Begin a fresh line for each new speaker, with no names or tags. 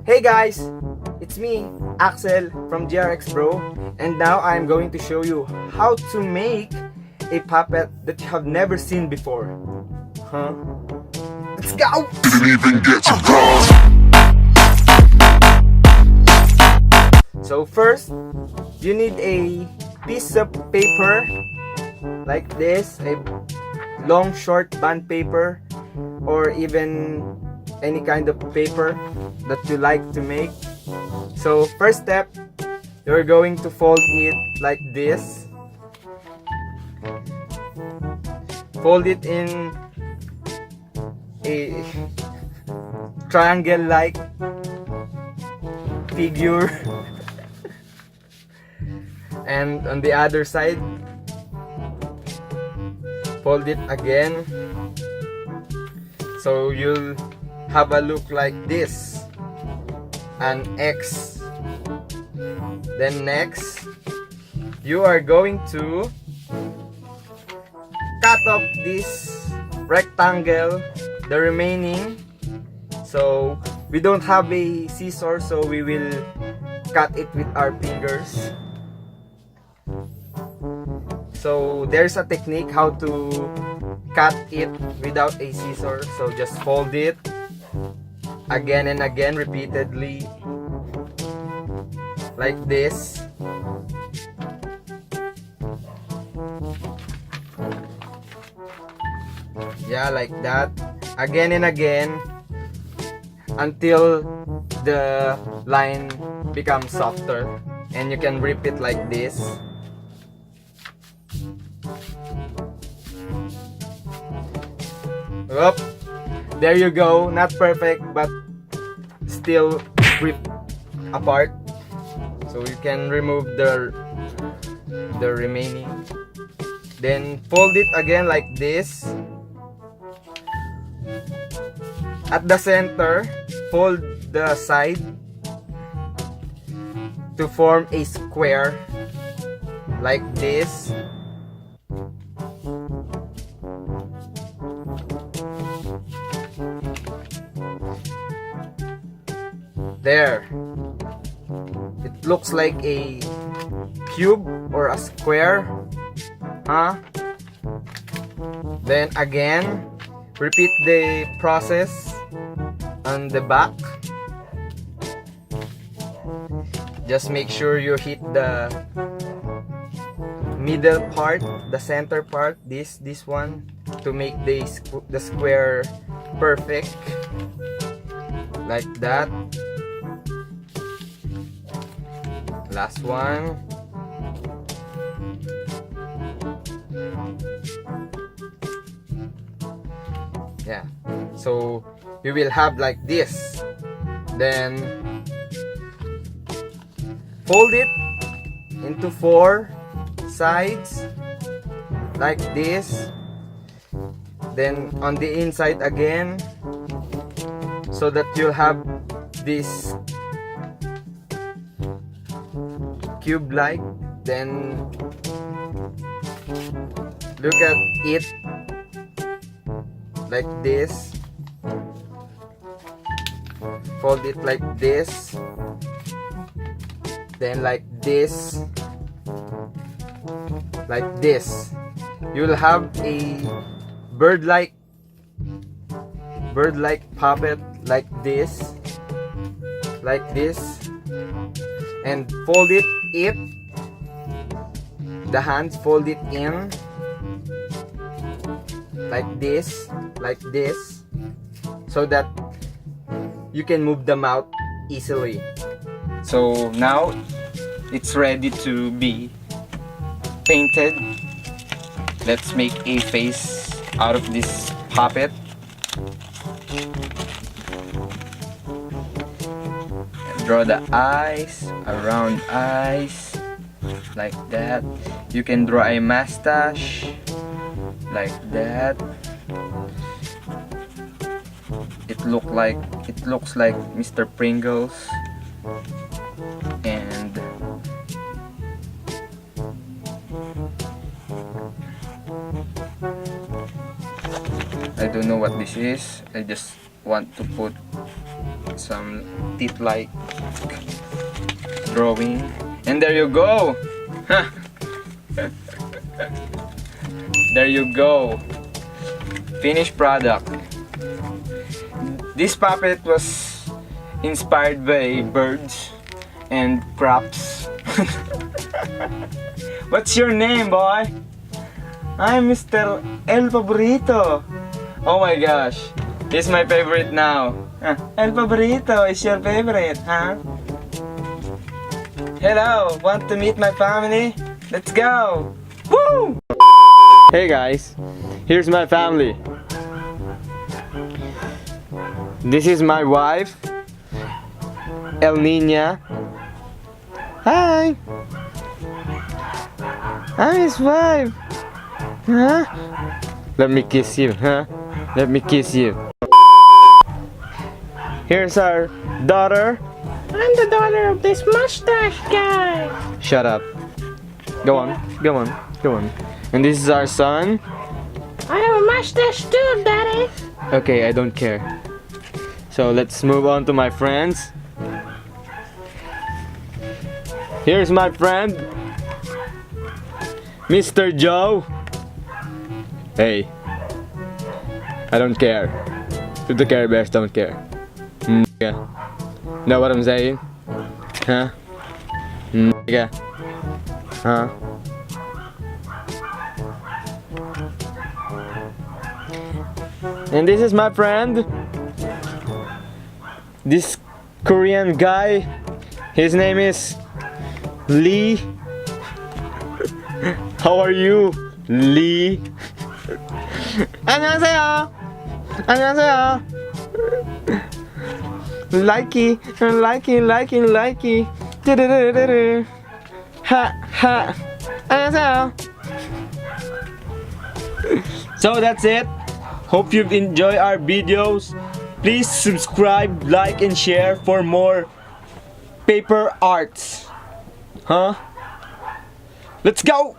Hey guys, it's me, Axel from GRX Bro, and now I'm going to show you how to make a puppet that you have never seen before. Huh? Let's go!
Didn't even get to cross.
So first, you need a piece of paper like this, a long short band paper, or even any kind of paper that you like to make. So first step, you're going to fold it like this. Fold it in a triangle-like figure. And on the other side, fold it again, so you'll have a look like this, an X. Then next, you are going to cut off this rectangle, the remaining. So we don't have a scissor, so we will cut it with our fingers. So there's a technique how to cut it without a scissor. So just fold it again and again repeatedly like this. Yeah, like that. Again and again until the line becomes softer, and you can rip it like this. Up, there you go. Not perfect, but still rip apart. So you can remove the remaining. Then fold it again like this. At the center, fold the side to form a square like this. There, it looks like a cube or a square, huh? Then again, repeat the process on the back. Just make sure you hit the middle part, the center part, this one, to make the square perfect, like that. Last one. Yeah, so you will have like this. Then fold it into 4 sides like this. Then on the inside again, so that you'll have this cube like. Then look at it like this. Fold it like this, then like this, like this. You'll have a bird-like puppet like this, and fold it the hands, fold it in like this, so that you can move them out easily. So now it's ready to be painted. Let's make a face out of this puppet. Draw the eyes, around eyes, like that. You can draw a mustache like that. It looks like Mr. Pringles. And I don't know what this is. I just want to put some teeth-like drawing. And there you go! There you go! Finished product. This puppet was inspired by birds and crops. What's your name, boy? I'm Mr. El Favorito. Oh my gosh, he's my favorite now. El Favorito is your favorite, huh? Hello, want to meet my family? Let's go! Woo! Hey guys, here's my family. This is my wife, El Nina. Hi! I'm his wife. Huh? Let me kiss you, huh? Let me kiss you. Here's our daughter.
I'm the daughter of this mustache guy.
Shut up. Go on, go on, go on. And this is our son.
I have a mustache too, Daddy.
Okay, I don't care. So let's move on to my friends. Here's my friend, Mr. Joe. Hey, I don't care. If the Care Bears don't care. Nigga. Know what I'm saying? Huh? Nigga. Huh? And this is my friend, this Korean guy. His name is Lee. How are you, Lee? 안녕하세요. 안녕하세요. Likey, likey, likey, likey. 두두두두두. Ha ha. 안녕하세요. So that's it. Hope you've enjoyed our videos. Please subscribe, like, and share for more paper arts. Huh? Let's go!